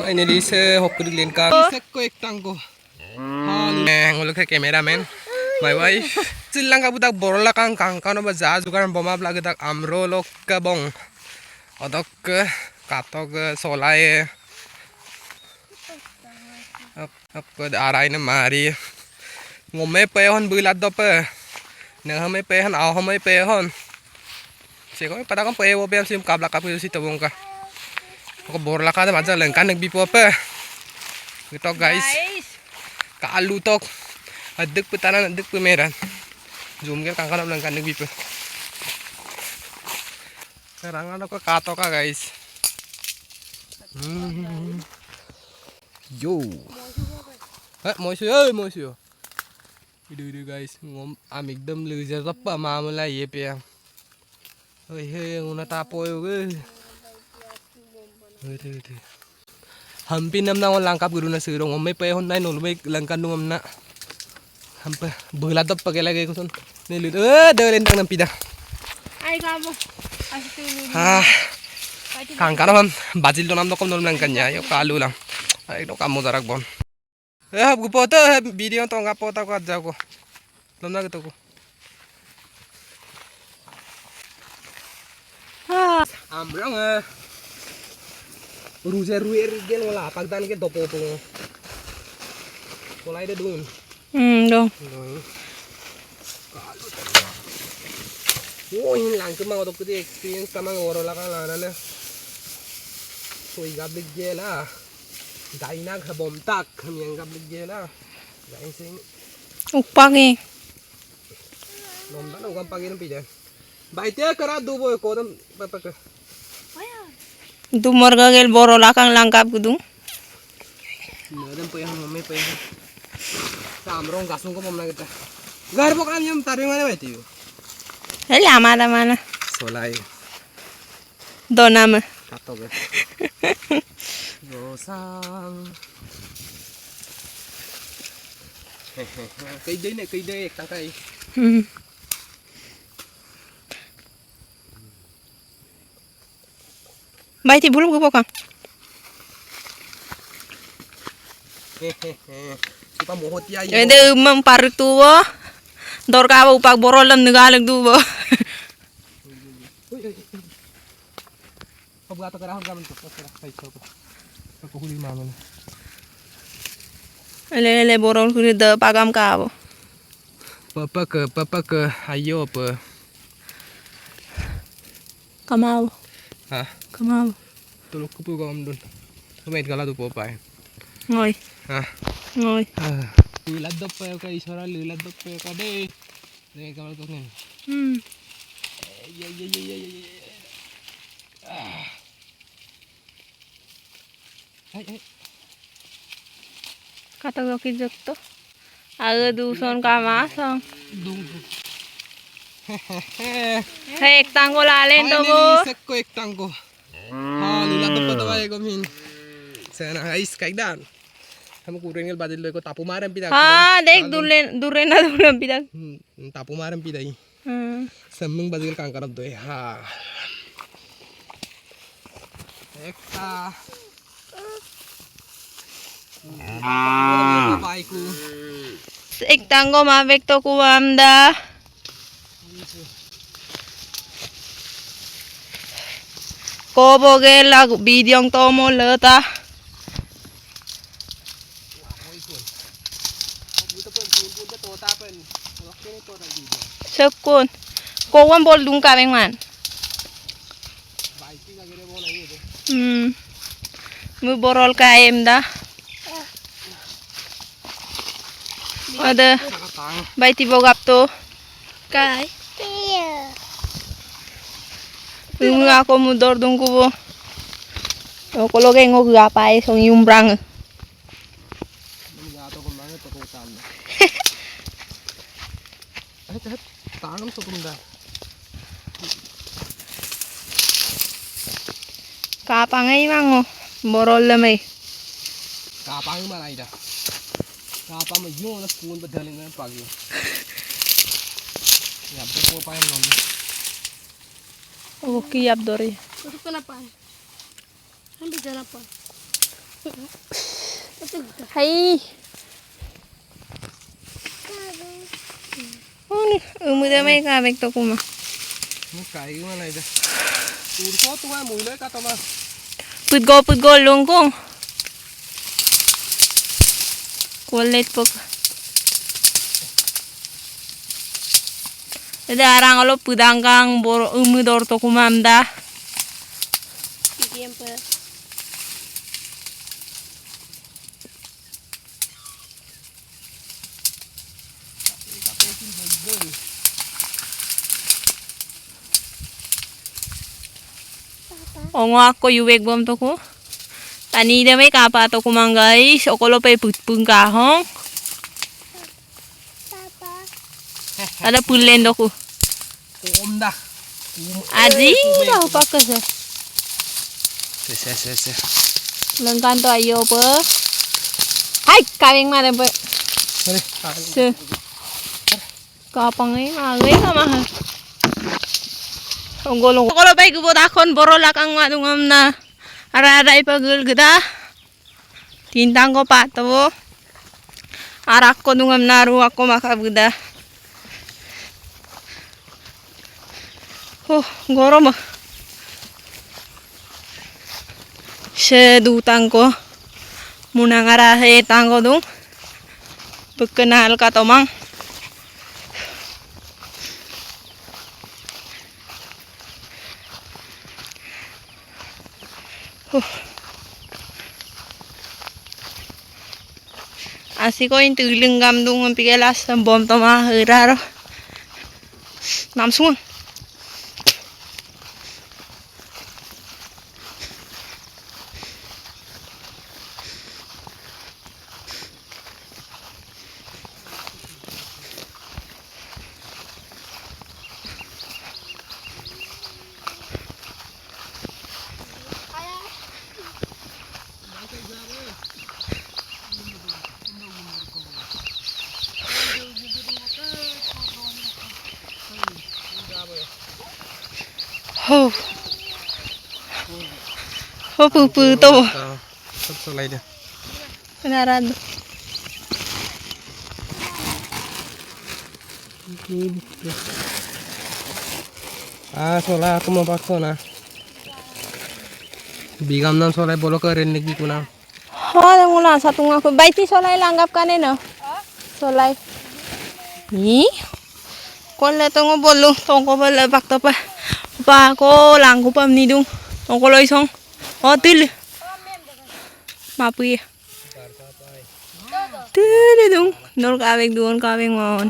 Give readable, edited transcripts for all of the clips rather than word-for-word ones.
फाइनली से होकर लेन का को एक टांगो हाँ ngolok ke cameraman my wife silang ka budak borola kang kano ba za jugaran boma blage dak amro lok ka bong odok katok solai ap arai na mari ngome pe hon bulat do pe ne hame pe hon aw hame pe hon se ko pada kan pe wo be sim kabla ka pu si tabong ka ko borola ka da maja leng kan bi po pe gitu guys kalu tok aduk putaran aduk pemeran zoom ke kangkana bilang kan bipe sekarang ada kok kato ka guys yo moisyo itu guys ngom amik dem lezer apa mamula ye pe hei nguna tapo yo itu hampir nam na langkap guru na sirong ngom pe hon nai no me langkan num na hampa belat top pakai lagi kusun nilut de lentang nam pida ai kamu kangkana ham bazil to nam to kom nom langkan ya yo kalu lang ai to kamu jarak bon gu foto video to ngap foto ko aja ko nom na gitu ko amrang ruzer ruer gel wala pagdan ke topo po mulai de dun dong oh ini langsung mau dokter experience sama ngoro lah kan lah so igablik gela dainak habom tak kami yang gablik gela gain sing upang nom dan ugam pagi nempi deh baitnya kerat dubo ko dam papak tu morga gel borola kang langkap kudung nadam po yang mame po yang samrong gasung ko momna kita gar po kan yum taring mana beti heli amada mana solai donam kato be dosang cây đây tăng cây bay thì bulu ko kan kita mau hotia ede mempartuo dor ka upak borolam negalag dubo paggato ka rahan gaman to kay ko huli mama ele borol kuri de pagam ka papa ke ayo apa kamau hah kamau tulok ko po gam dun kumait kala to po pa ngoi hah ngoi lilad do pa kay isora lilad do pa ka de de kamal ko ngin ay kata ko kijok to aga duson ka masang dung ek tango lalen to go sekko ek tango ha lilad do pa to ay komin sana guys kaidan हम कुरेंगल बादल को तापू मारम पिदा हां देख दुरे ना दुरम पिदा तापू मारम पिदाई सम्मंग बादल कांकरब दोय हा एकता बाइकू ek tango mabek to kuamda ko boge la video to mo leta sekun ko wan bol dung ka beng man mu borol ka em da ada baiti bogap to kai nga ko mu dor dung ko bo ko loge ngok ga pai song yumbrang tanam sotunda kapangai mango borol lemai kapang malai dah kapang mah yo na spoon badalin na pagi ya po pa yan non oh kiyap dori Tutup kenapa? Kan di jalan apa? Hay. Umuda may kabig to kuma. Nó cày cái này đây. Ủa số tôi mùi lấy cá tôm à. Put go long kong. Kulit po. Jadi arang alo pudanggang bor umudor to kumamda. Tiempo. Ongo ako yuweg bom to ko. Tani de may kapa to kumang guys. Okolo pa putpung kahong. Ada pulen do ko. Ôm đã. Adi daw pa kasi. Se. Lengkan to ayo pa. Hai, kawing mana pa. Đây. Se. Kapang ay magay ka mahal. Onggolong. Kalau baik buat akon borolak ang madungam na araray pagul geda. Tintang ko pato. Arak ko dungam naru ako makabgeda. Oh, gorom. Sedutang ko. Muna ngarahe tangko dung. Pagkenal ka tomang. Así ko yung tulinggam dung ang pigelas ng bom to mga hiraro. Namsungan. Pupu to. Sắp lại đây. Beneran. Soalnya aku mau paksa nah. Bigam nan soalnya bolo keren lagi kuna. Ada mula satu ngaku. Baiti solai langgap kan no. Solai. Ni. Kon le tongo bolu tongo bolu bak to pa. Pa ko langku pam ni dung. Tongo loi song. Oh til. Mapu ya. Til dung. Nol kaweng duon kaweng mon.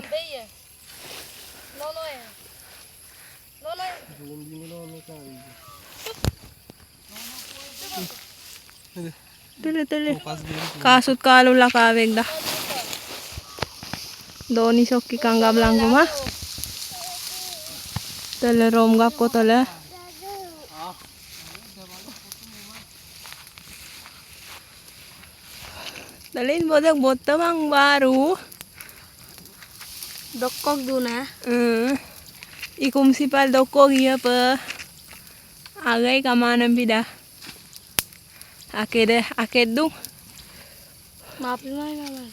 Tele. Kasut kalau lah kaweng dah. Doni sok kikang gablang kuma. Tele rom gap ko tele. Dalhin bodak botamang baru. Dokok duna. Ikum sipal dokok iya pa. Agay kamanam pida. Aked dung. Maafin mo naman.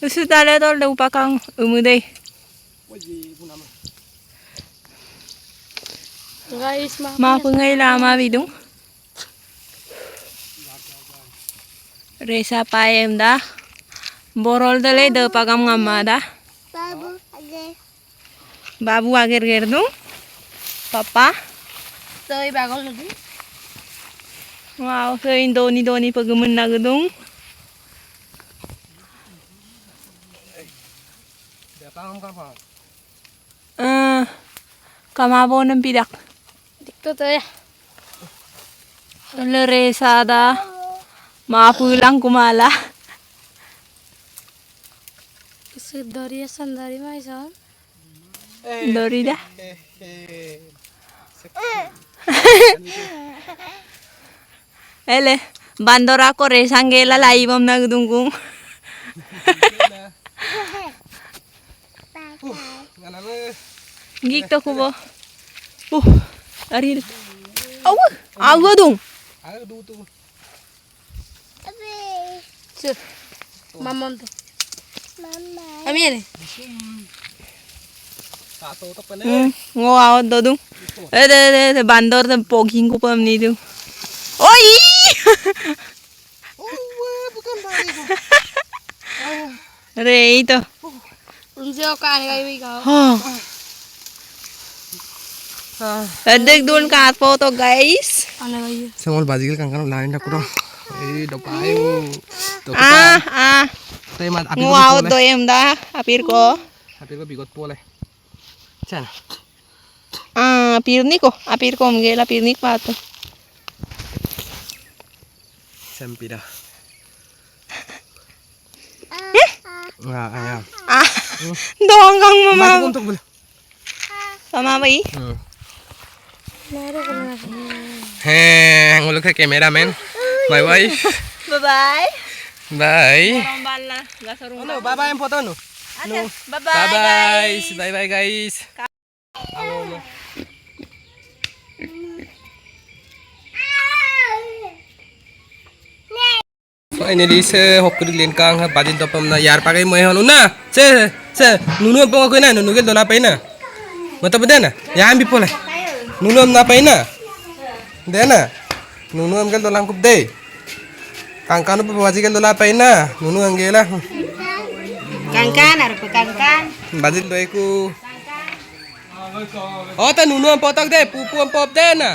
Gusto tala tol daw pa kang umuday. Guys, Mapungay lama bidung. Resa payem dah. Borol dale daw pa kam ngamma dah. Babu ager dung. Papa. Tơi bà con lagi. Wow, so doni pagaman na gedung. Kamabo ng pidak. Dikto to ya. Resa dah. Mapulang kumala. Dari sandari mai son. Dori dah. Ele, bandor ako resangela laibam na gudungkung. Gik to ko bo. Ari. Aw, aw dung. Ayo du tu. Sir. Mamon tuh. Amin. Satu tak pernah. Ngawat dodung. Bandor tuh poging ko pam ni tu. Oi! Oh, bukan lari tu. Re itu. Unjuk kan kayak kau. Adek dun kat foto guys. Aneh lagi. Semua bajikan kan lain dah kurang. Dopayo. Ah. Tapi mat api Ngawat do em dah apir ko. Api ko bigot pole. Chan. Apir ni ko mgela apir ni pato. Sempida. Ya. Doang kang Mati mama. untuk boleh. Sama ba i? Nguluk ke cameraman. My wife. Bye-bye. Bye. Rombala, gasarong. Ano, bye-bye ang foto no. Bye-bye. Bye-bye. Bye-bye guys. Finally se hokuri lenkang ha badin topam na yar pakai mo ehon una se nunu pong ako na nunu gel do na pay na mata beda na yan bi pole nunu am na pay na de na nunu am gel do lang kup de kangkano pa baji gel do na pay na nunu ang gela Kangkan, harap kangkan. badin do ku oh ta nunu am potak de pupu am pop de na